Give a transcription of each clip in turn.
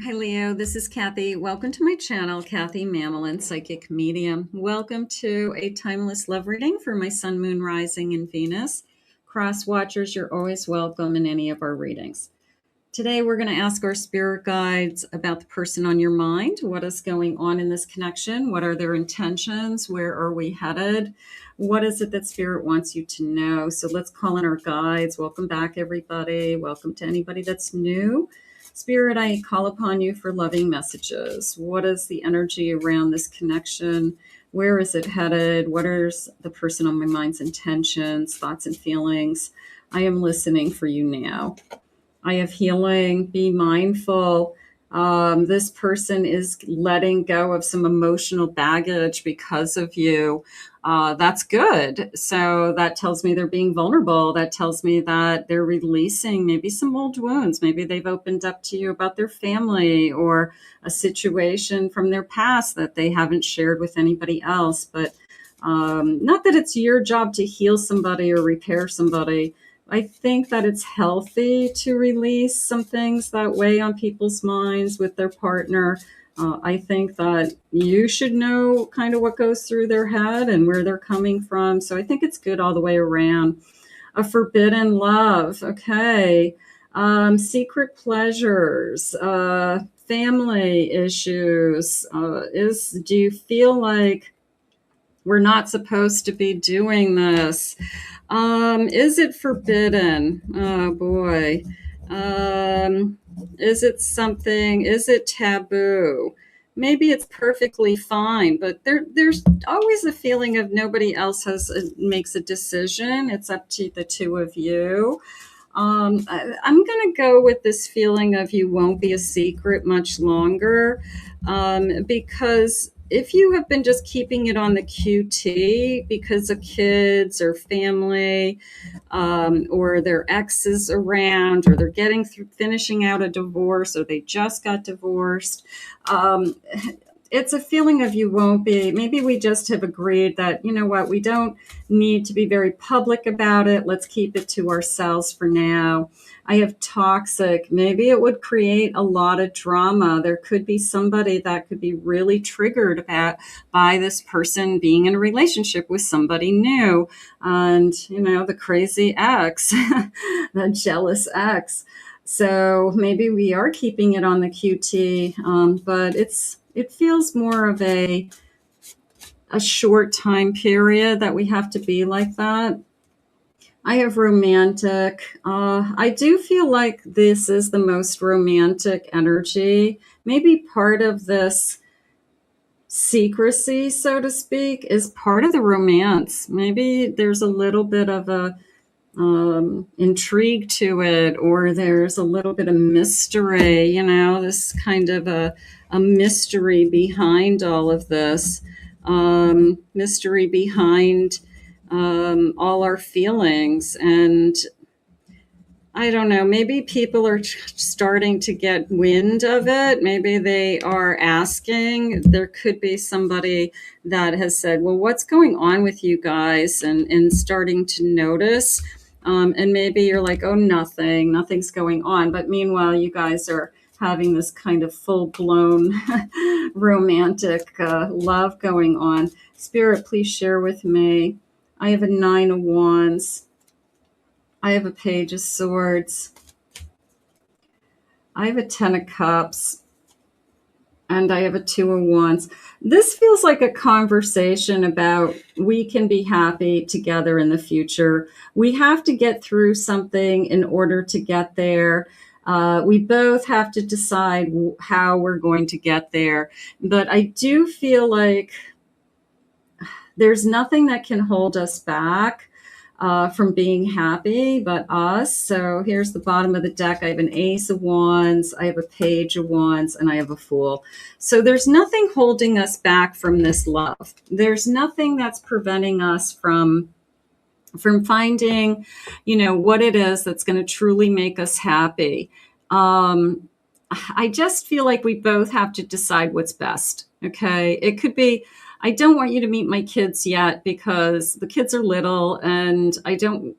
Hi, Leo. This is Kathy. Welcome to my channel, Kathy Mamolen, Psychic Medium. Welcome to a timeless love reading for my Sun, Moon, Rising, and Venus. Cross watchers, you're always welcome in any of our readings. Today, we're going to ask our spirit guides about the person on your mind. What is going on in this connection? What are their intentions? Where are we headed? What is it that spirit wants you to know? So let's call in our guides. Welcome back, everybody. Welcome to anybody that's new. Spirit, I call upon you for loving messages. What is the energy around this connection? Where is it headed? What are the person on my mind's intentions, thoughts, and feelings? I am listening for you now. I have healing. Be mindful. This person is letting go of some emotional baggage because of you. That's good. So that tells me they're being vulnerable. That tells me that they're releasing maybe some old wounds. Maybe they've opened up to you about their family or a situation from their past that they haven't shared with anybody else. But not that it's your job to heal somebody or repair somebody. I think that it's healthy to release some things that weigh on people's minds with their partner. I think that you should know kind of what goes through their head and where they're coming from. So I think it's good all the way around. A forbidden love. Okay. Secret pleasures, family issues. Do you feel like we're not supposed to be doing this? Is it forbidden? Oh boy. Is it taboo? Maybe it's perfectly fine, but there's always a feeling of nobody else makes a decision. It's up to the two of you. I'm going to go with this feeling of you won't be a secret much longer, because if you have been just keeping it on the QT because of kids or family, or their exes around, or they're finishing out a divorce, or they just got divorced, um, it's a feeling of you won't be. Maybe we just have agreed that, you know what, we don't need to be very public about it. Let's keep it to ourselves for now. I have toxic. Maybe it would create a lot of drama. There could be somebody that could be really triggered by this person being in a relationship with somebody new. And, the crazy ex, the jealous ex. So maybe we are keeping it on the QT, but it feels more of a short time period that we have to be like that. I have romantic. I do feel like this is the most romantic energy. Maybe part of this secrecy, so to speak, is part of the romance. Maybe there's a little bit of a intrigue to it, or there's a little bit of mystery, this kind of a mystery behind all of this, mystery behind all our feelings. And I don't know, maybe people are starting to get wind of it. Maybe they are asking. There could be somebody that has said, well, what's going on with you guys? And starting to notice. And maybe you're like, oh, nothing's going on. But meanwhile, you guys are having this kind of full-blown romantic love going on. Spirit, please share with me. I have a 9 of Wands. I have a Page of Swords. I have a 10 of Cups. And I have a 2 of Wands. This feels like a conversation about we can be happy together in the future. We have to get through something in order to get there. We both have to decide how we're going to get there. But I do feel like there's nothing that can hold us back from being happy but us. So here's the bottom of the deck. I have an Ace of Wands, I have a Page of Wands, and I have a Fool. So there's nothing holding us back from this love. There's nothing that's preventing us from finding, what it is that's going to truly make us happy. I just feel like we both have to decide what's best. Okay. It could be, I don't want you to meet my kids yet because the kids are little, and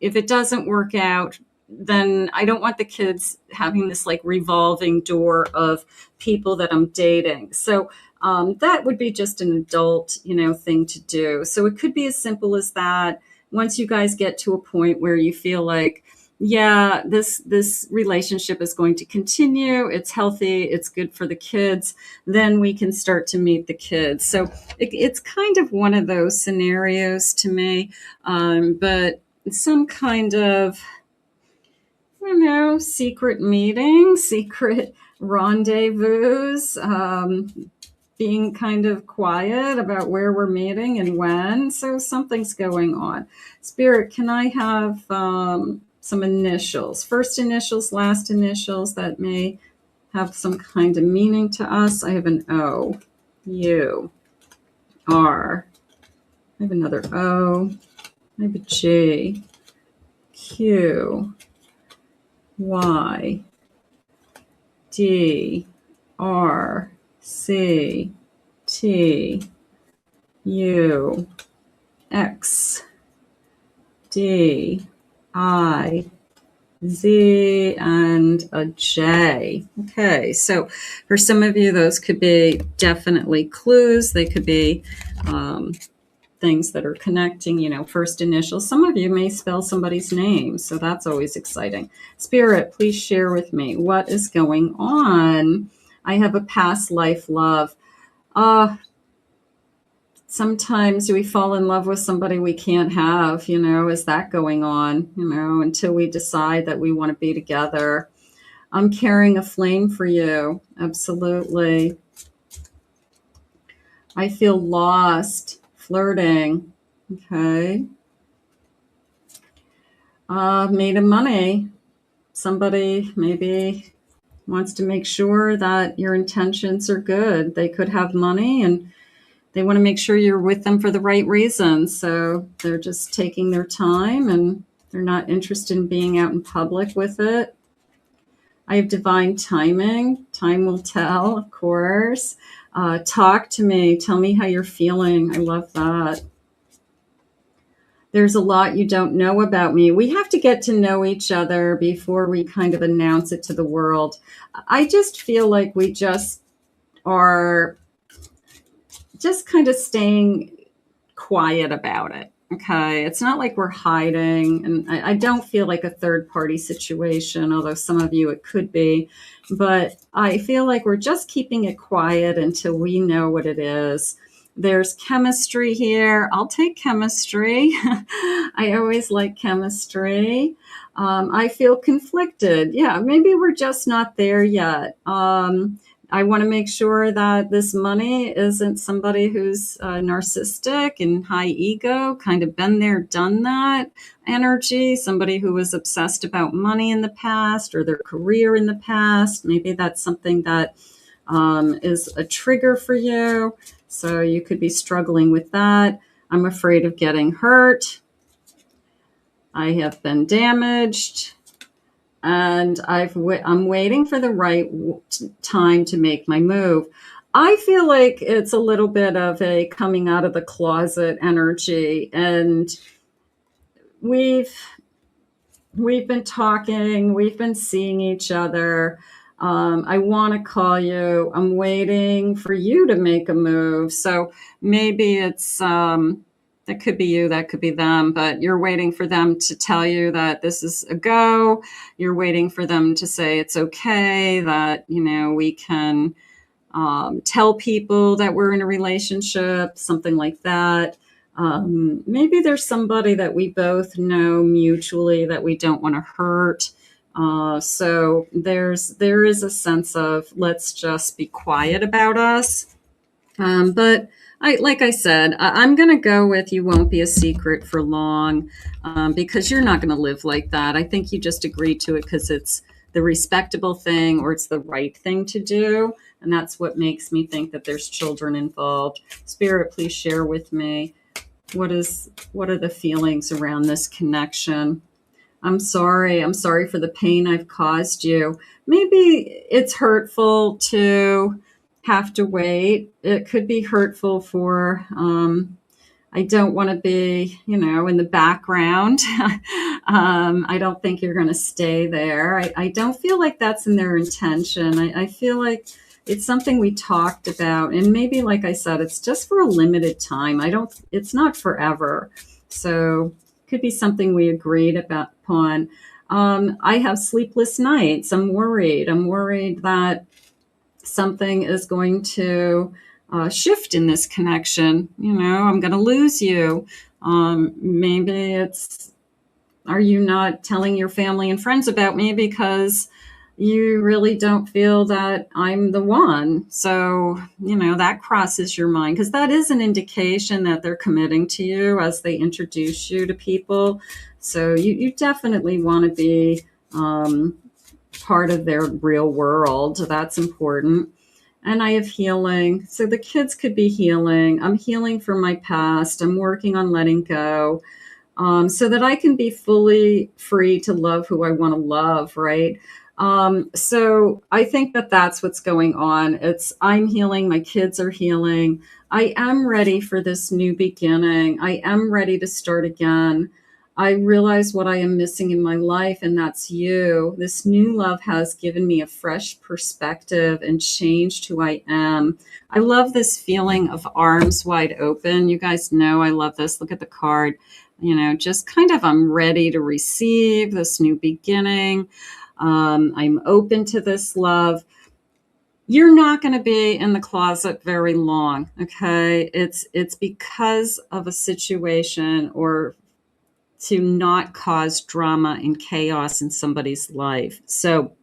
if it doesn't work out, then I don't want the kids having this like revolving door of people that I'm dating. So that would be just an adult, thing to do. So it could be as simple as that. Once you guys get to a point where you feel like, yeah, this relationship is going to continue, it's healthy, it's good for the kids, then we can start to meet the kids. So it's kind of one of those scenarios to me, but some kind of, I don't know, secret meeting, secret rendezvous, being kind of quiet about where we're meeting and when. So something's going on. Spirit, can I have some initials? First initials, last initials that may have some kind of meaning to us. I have an O, U, R. I have another O. I have a G, Q, Y, D, R, C, T, U, X, D, I, Z, and a J. Okay, so for some of you, those could be definitely clues. They could be things that are connecting, first initials. Some of you may spell somebody's name, so that's always exciting. Spirit, please share with me what is going on. I have a past life love. Sometimes we fall in love with somebody we can't have, is that going on, until we decide that we want to be together. I'm carrying a flame for you. Absolutely. I feel lost, flirting. Okay. Made of money. Somebody maybe wants to make sure that your intentions are good. They could have money and they want to make sure you're with them for the right reasons. So they're just taking their time and they're not interested in being out in public with it. I have divine timing. Time will tell, of course. Talk to me. Tell me how you're feeling. I love that. There's a lot you don't know about me. We have to get to know each other before we kind of announce it to the world. I just feel like we just are just kind of staying quiet about it. Okay. It's not like we're hiding. And I don't feel like a third party situation, although some of you it could be. But I feel like we're just keeping it quiet until we know what it is. There's chemistry here. I'll take chemistry. I always like chemistry. I feel conflicted. Yeah, maybe we're just not there yet. I want to make sure that this money isn't somebody who's narcissistic and high ego, kind of been there, done that energy, somebody who was obsessed about money in the past or their career in the past. Maybe that's something that is a trigger for you. So you could be struggling with that. I'm afraid of getting hurt. I have been damaged. And I'm waiting for the right time to make my move. I feel like it's a little bit of a coming out of the closet energy. And we've been talking, we've been seeing each other. I want to call you. I'm waiting for you to make a move. So maybe it's that could be you, that could be them, but you're waiting for them to tell you that this is a go. You're waiting for them to say it's okay, that, we can tell people that we're in a relationship, something like that. Maybe there's somebody that we both know mutually that we don't want to hurt. So there is a sense of let's just be quiet about us. But like I said, I'm going to go with you won't be a secret for long, because you're not going to live like that. I think you just agree to it because it's the respectable thing or it's the right thing to do. And that's what makes me think that there's children involved. Spirit, please share with me what are the feelings around this connection. I'm sorry for the pain I've caused you. Maybe it's hurtful to have to wait. It could be hurtful for, I don't want to be, in the background. I don't think you're going to stay there. I don't feel like that's in their intention. I feel like it's something we talked about, and maybe, like I said, it's just for a limited time. It's not forever. So could be something we agreed about upon. I have sleepless nights. I'm worried. I'm worried that something is going to shift in this connection. I'm going to lose you. Maybe it's, are you not telling your family and friends about me because you really don't feel that I'm the one? So, that crosses your mind, because that is an indication that they're committing to you as they introduce you to people. So you definitely want to be part of their real world. That's important. And I have healing. So the kids could be healing. I'm healing from my past. I'm working on letting go, so that I can be fully free to love who I want to love, right? So I think that that's what's going on. I'm healing, my kids are healing. I am ready for this new beginning. I am ready to start again. I realize what I am missing in my life, and that's you. This new love has given me a fresh perspective and changed who I am. I love this feeling of arms wide open. You guys know I love this. Look at the card. Just kind of, I'm ready to receive this new beginning. I'm open to this love. You're not going to be in the closet very long, okay? It's because of a situation, or to not cause drama and chaos in somebody's life. So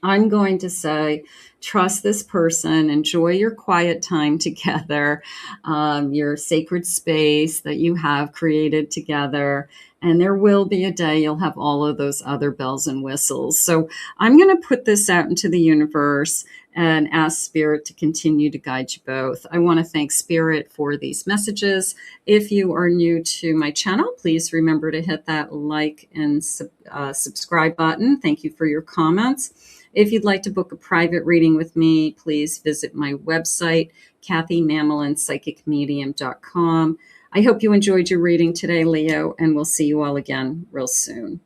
I'm going to say, trust this person, enjoy your quiet time together, your sacred space that you have created together. And there will be a day you'll have all of those other bells and whistles. So I'm going to put this out into the universe and ask Spirit to continue to guide you both. I want to thank Spirit for these messages. If you are new to my channel, please remember to hit that like and subscribe button. Thank you for your comments. If you'd like to book a private reading with me, please visit my website, KathyMamolenPsychicMedium.com. I hope you enjoyed your reading today, Leo, and we'll see you all again real soon.